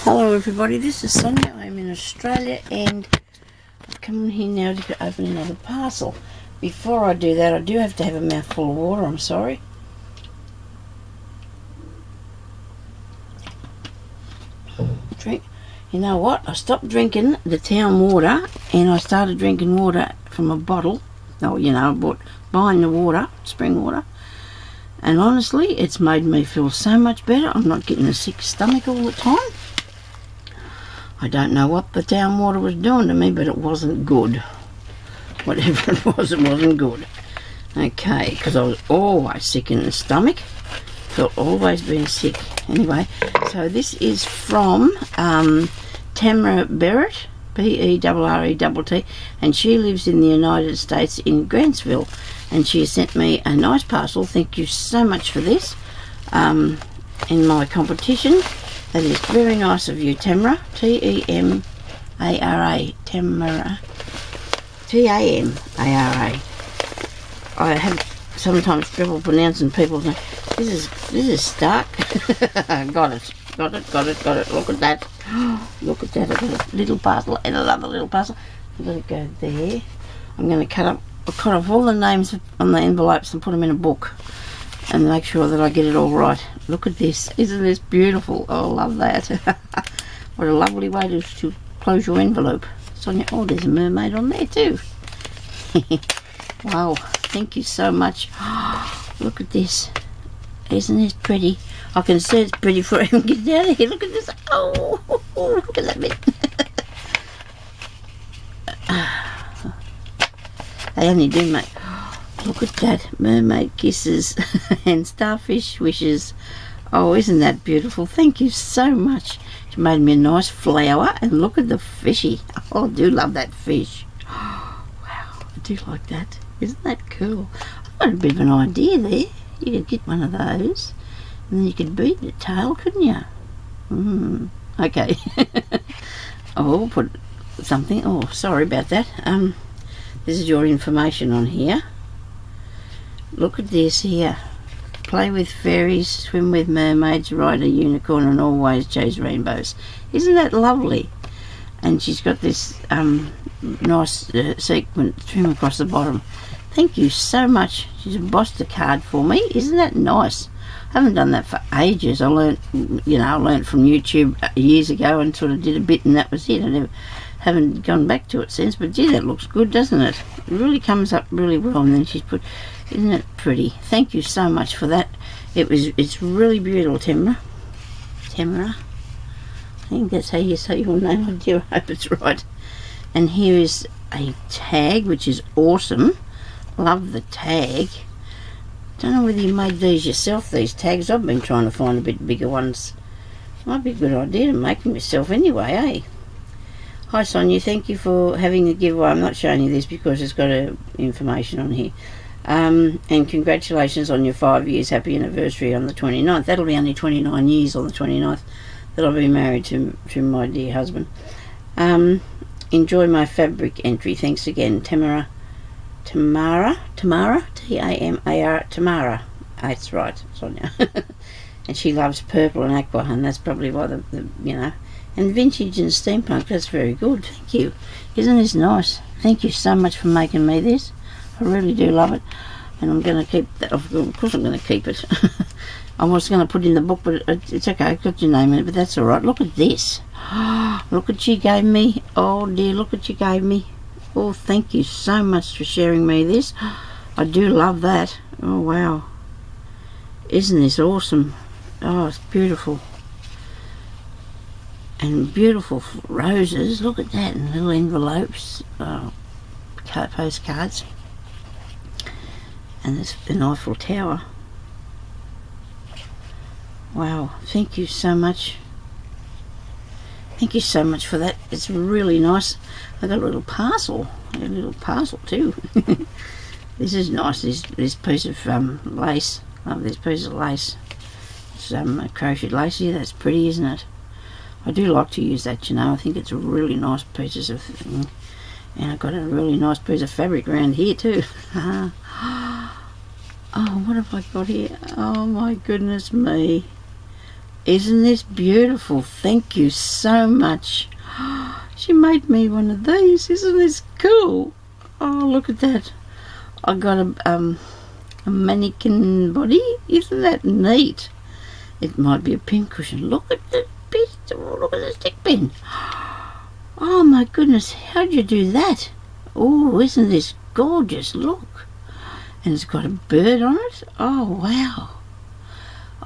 Hello everybody, this is Sonia. I'm in Australia and I've come in here now to open another parcel. Before I do that, I do have to have a mouthful of water, I'm sorry. Drink. You know what? I stopped drinking the town water and I started drinking water from a bottle. Oh, you know, I buying the water, spring water. And honestly, it's made me feel so much better. I'm not getting a sick stomach all the time. I don't know what the town water was doing to me, but it wasn't good. Whatever it wasn't good. Okay, because I was always sick in the stomach. Felt always being sick. Anyway, so this is from Tamara Berrett, Berrett, and she lives in the United States in Grantsville. And she sent me a nice parcel. Thank you so much for this. In my competition. That is very nice of you, Tamara. T-E-M-A-R-A. Tamara. T-A-M-A-R-A. I have sometimes trouble pronouncing people's names. This is Stark. Got it. Look at that. Look at that. I've got a little parcel and another little parcel. Let it go there. I'm going to cut off all the names on the envelopes and put them in a book. And make sure that I get it all right. Look at this. Isn't this beautiful? Oh, I love that. What a lovely way to close your envelope. Sonia, oh, there's a mermaid on there too. Wow, thank you so much. Look at this. Isn't this pretty? I can see it's pretty before I even get down here. Look at this. Oh, look at that bit. They only do make... Look at that, mermaid kisses and starfish wishes. Oh, isn't that beautiful? Thank you so much. She made me a nice flower, and look at the fishy. Oh, I do love that fish. Wow, I do like that. Isn't that cool? I've got a bit of an idea there. You could get one of those, and then you could beat the tail, couldn't you? Okay. I'll put something. Oh, sorry about that. This is your information on here. Look at this here. Play with fairies, swim with mermaids, ride a unicorn, and always chase rainbows. Isn't that lovely? And she's got this nice sequin trim across the bottom. Thank you so much. She's embossed a card for me. Isn't that nice? I haven't done that for ages. I learnt from YouTube years ago and sort of did a bit, and that was it. I haven't gone back to it since, but gee, that looks good, doesn't it? It really comes up really well. And then she's put, isn't it pretty? Thank you so much for that. It's really beautiful, Tamara. I think that's how you say your name. I do hope it's right. And here is a tag, which is awesome. Love the tag. Don't know whether you made these yourself, these tags. I've been trying to find a bit bigger ones. Might be a good idea to make them yourself anyway, eh? Hi Sonia, thank you for having the giveaway. I'm not showing you this because it's got information on here. And congratulations on your 5 years. Happy anniversary on the 29th. That'll be only 29 years on the 29th that I'll be married to my dear husband. Enjoy my fabric entry. Thanks again, Tamara, T-A-M-A-R, Tamara. That's right, Sonia. And she loves purple and aqua, and that's probably why and vintage and steampunk. That's very good. Thank you. Isn't this nice? Thank you so much for making me this. I really do love it, and I'm going to keep that. Of course I'm going to keep it. I was going to put it in the book, but it's okay. I've got your name in it, but that's all right. Look at this. Look what you gave me. Oh dear, look what you gave me. Oh, thank you so much for sharing me this. I do love that. Oh wow, isn't this awesome? Oh, it's beautiful. And beautiful roses. Look at that, and little envelopes, postcards. And there's an Eiffel Tower. Wow, thank you so much. Thank you so much for that. It's really nice. I got a little parcel. Too. This is nice. This piece of lace. Love this piece of lace. It's crocheted lace here. That's pretty, isn't it? I do like to use that, you know. I think it's a really nice piece of, and I've got a really nice piece of fabric around here too. Oh, what have I got here? Oh my goodness me. Isn't this beautiful? Thank you so much. She made me one of these. Isn't this cool? Oh, look at that. I got a mannequin body. Isn't that neat? It might be a pin cushion. Look at the bit. Oh, look at the stick pin. Oh my goodness, how'd you do that? Oh, isn't this gorgeous? Look. And it's got a bird on it. Oh, wow.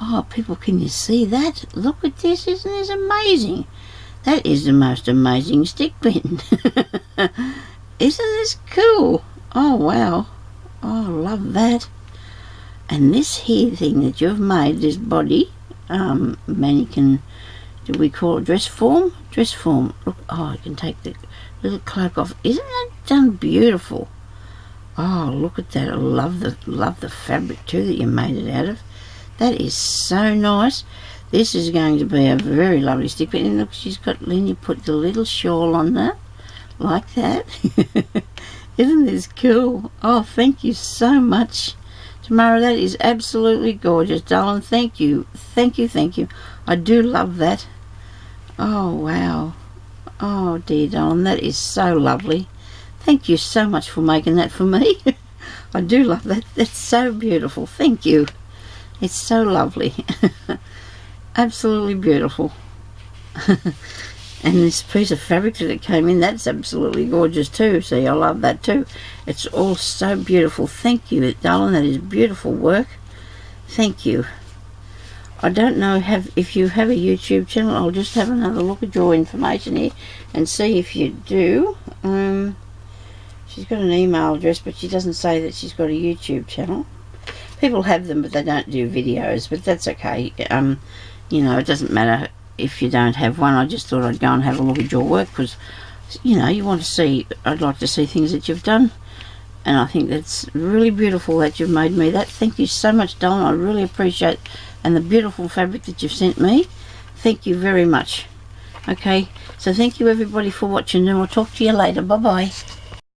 Oh, people, can you see that? Look at this. Isn't this amazing? That is the most amazing stick pin. Isn't this cool? Oh, wow. Oh, I love that. And this here thing that you've made, this body, mannequin, do we call it dress form? Dress form. Look, oh, I can take the little cloak off. Isn't that done beautiful? Oh, look at that. I love the fabric too that you made it out of. That is so nice. This is going to be a very lovely stick pin. And look, she's got, Lynn, you put the little shawl on there, like that. Isn't this cool? Oh, thank you so much, Tamara. That is absolutely gorgeous, darling. Thank you. Thank you, thank you. I do love that. Oh, wow. Oh, dear darling, that is so lovely. Thank you so much for making that for me. I do love that. That's so beautiful. Thank you. It's so lovely. Absolutely beautiful. And this piece of fabric that it came in, that's absolutely gorgeous too. See, I love that too. It's all so beautiful. Thank you, darling. That is beautiful work. Thank you. I don't know if you have a YouTube channel. I'll just have another look at your information here and see if you do. She's got an email address, but she doesn't say that she's got a YouTube channel. People have them, but they don't do videos, but that's okay. You know, it doesn't matter if you don't have one. I just thought I'd go and have a look at your work because, you know, you want to see, I'd like to see things that you've done. And I think that's really beautiful that you've made me that. Thank you so much, darling. I really appreciate it. And the beautiful fabric that you've sent me. Thank you very much. Okay, so thank you everybody for watching, and I'll talk to you later. Bye-bye.